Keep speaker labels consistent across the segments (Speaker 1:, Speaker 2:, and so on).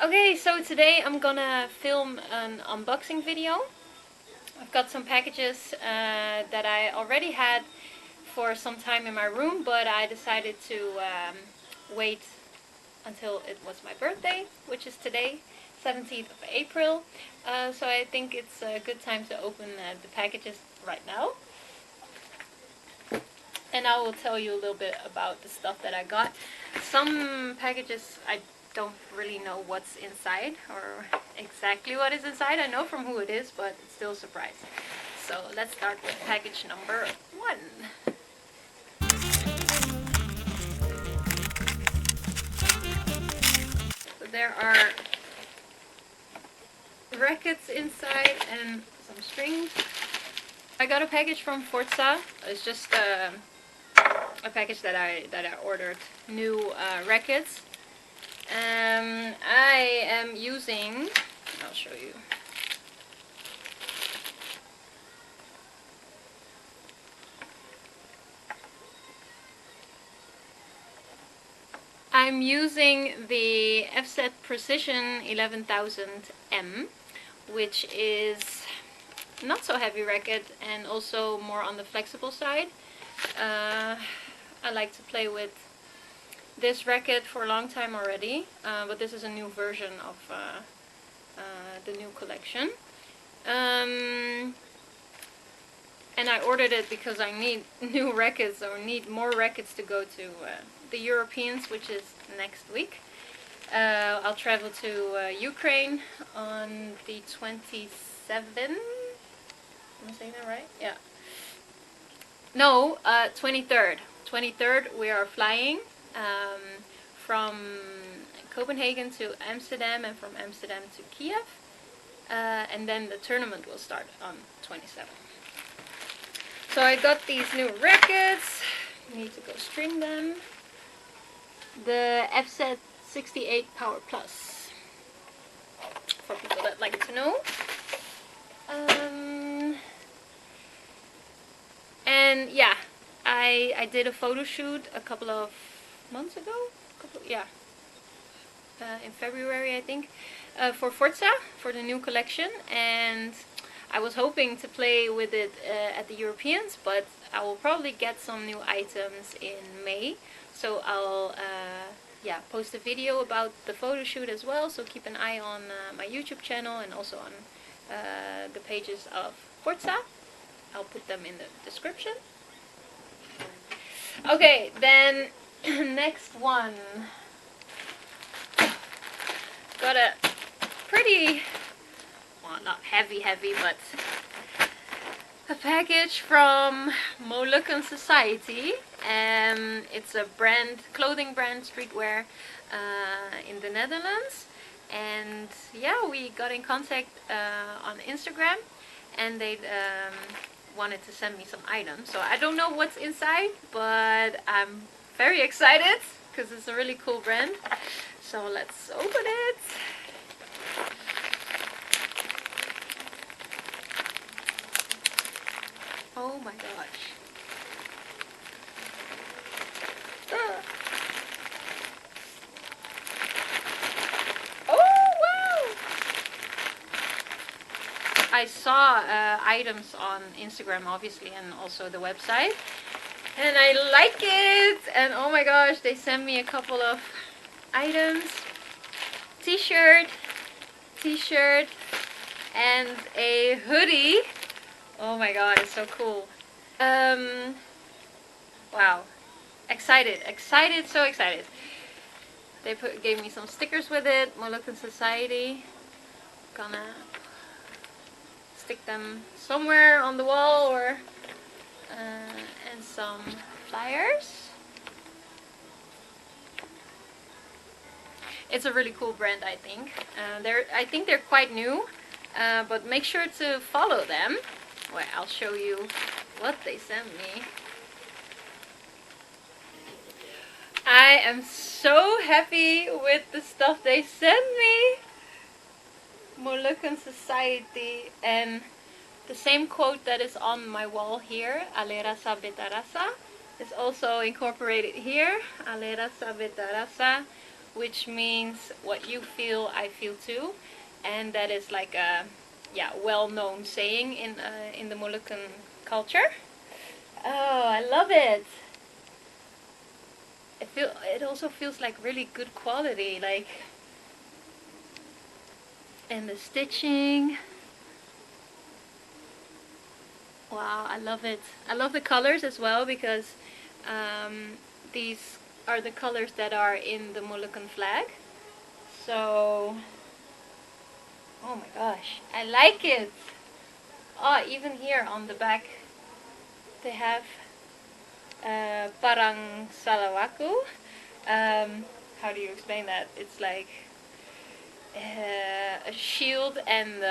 Speaker 1: Okay, so today I'm gonna film an unboxing video. I've got some packages that I already had for some time in my room, but I decided to wait until it was my birthday, which is today, 17th of April. So I think it's a good time to open the packages right now. And I will tell you a little bit about the stuff that I got. Some packages I don't really know what's inside or exactly what is inside. I know from who it is, but it's still a surprise. So let's start with package number 1. So there are rackets inside and some strings. I got a package from Forza. It's just a package that I ordered. New rackets. I am using, I'll show you. I'm using the FZ Precision 11000M, which is not so heavy racket and also more on the flexible side. I like to play with this racket for a long time already, but this is a new version of the new collection. And I ordered it because I need new rackets, or need more rackets to go to the Europeans, which is next week. I'll travel to Ukraine on the 27th. Am I saying that right? Yeah. No, 23rd. 23rd we are flying from Copenhagen to Amsterdam and from Amsterdam to Kiev. And then the tournament will start on 27th. So I got these new rackets. Need to go string them. The FZ68 Power Plus, for people that like to know. And yeah, I did a photo shoot a couple of months ago. In February I think, for Forza, for the new collection, and I was hoping to play with it at the Europeans, but I will probably get some new items in May. So I'll post a video about the photo shoot as well. So keep an eye on my YouTube channel and also on the pages of Forza. I'll put them in the description. Okay, then next one. Got a pretty, well, not heavy, but a package from MOLUCCAN Society. It's a clothing brand, streetwear in the Netherlands. And yeah, we got in contact on Instagram, and they wanted to send me some items. So I don't know what's inside, but I'm very excited because it's a really cool brand. So let's open it. Oh my gosh. Oh wow! I saw items on Instagram obviously, and also the website, and I like it. And oh my gosh, they sent me a couple of items. T-shirt, and a hoodie. Oh my god, it's so cool. Wow. Excited, so excited. They gave me some stickers with it, MOLUCCAN Society. Gonna stick them somewhere on the wall, or and some flyers. It's a really cool brand, I think. I think they're quite new, but make sure to follow them. Well, I'll show you what they sent me. I am so happy with the stuff they sent me. MOLUCCAN Society, and the same quote that is on my wall here, Alerasa Betarasa, is also incorporated here. Alerasa Betarasa, which means what you feel, I feel too, and that is like a well-known saying in the Moluccan culture. Oh, I love it. It also feels like really good quality, like, and the stitching. Wow, I love it. I love the colors as well because these are the colors that are in the Moluccan flag. So, oh my gosh, I like it. Oh, even here on the back they have parang salawaku. How do you explain that? It's like a shield and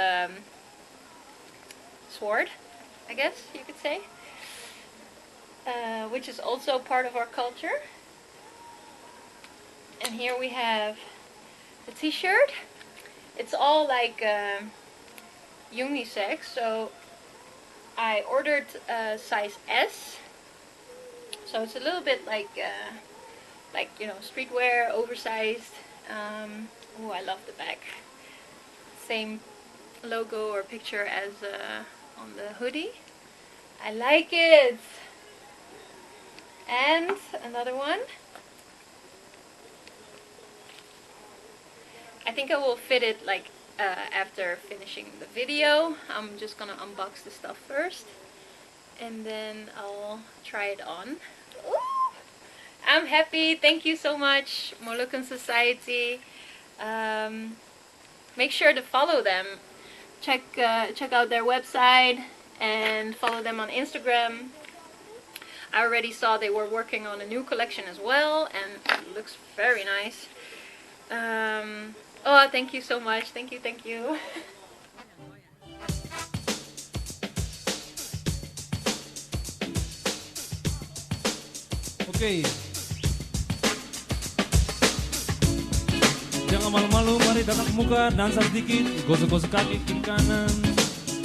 Speaker 1: sword, I guess you could say, which is also part of our culture. And here we have a t-shirt. It's all like unisex, so I ordered size S. So it's a little bit like you know, streetwear, oversized. Oh, I love the back. Same logo or picture as on the hoodie. I like it. And another one. I think I will fit it like after finishing the video. I'm just gonna unbox the stuff first, and then I'll try it on. Ooh, I'm happy. Thank you so much, Moluccan Society. Make sure to follow them. Check out their website and follow them on Instagram. I already saw they were working on a new collection as well, and it looks very nice. Oh, thank you so much. Thank you, thank you.
Speaker 2: Oke. Jangan malu-malu, mari datang ke muka, dansa sedikit, gosok-gosok kaki kiri kanan.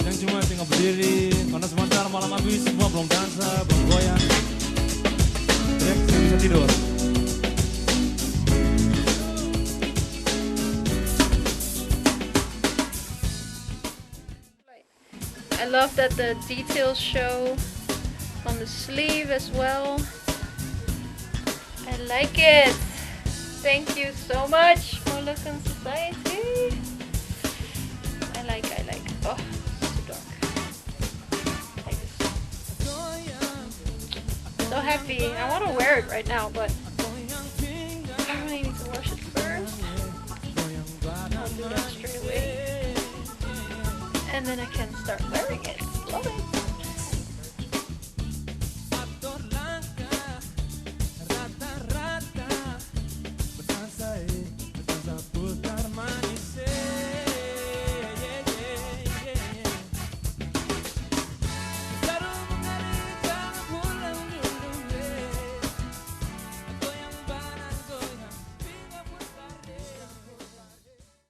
Speaker 2: Yang cuma tinggal berdiri, karena sebentar malam habis, semua belum dansa, belum goyang. Ya, bisa tidur.
Speaker 1: I love that the details show on the sleeve as well. I like it. Thank you so much, Moluccan Society. I like. Oh, it's too dark. Like this. So happy. I want to wear it right now, but I really need to wash it first. I'll do that straight away. And then I can start wearing it. Love it.